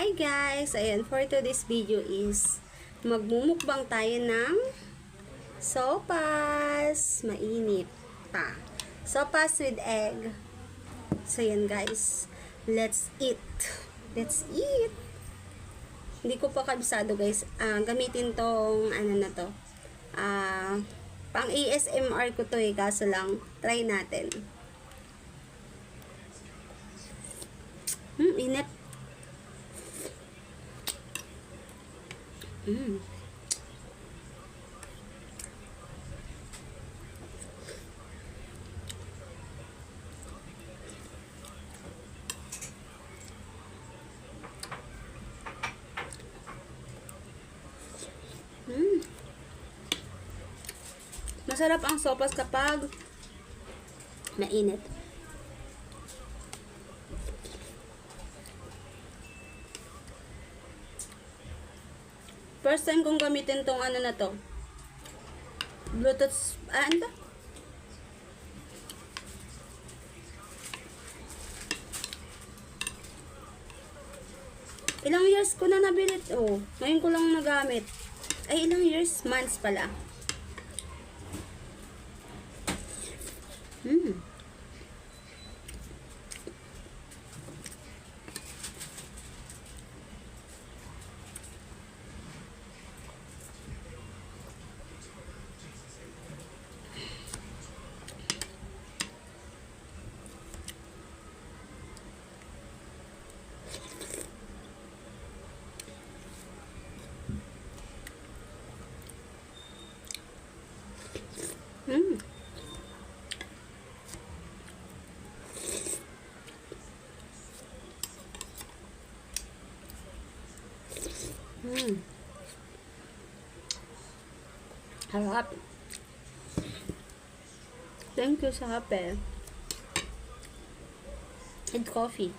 Hi guys! Ayan, for today's video is magmumukbang tayo ng sopas. Mainit pa. Sopas with egg. So yan guys. Let's eat. Let's eat. Hindi ko pa kabisado guys. Gamitin tong ano na to. Pang ASMR ko to kaso lang try natin. Init. Masarap ang sopas kapag mainit. First time kong gamitin tong ano na to. Bluetooth, ano? Ilang years ko na nabilit. Oh, ngayon ko lang nagamit. Ay, ilang years? Months pala. Harap. Thank you sa hape. And coffee.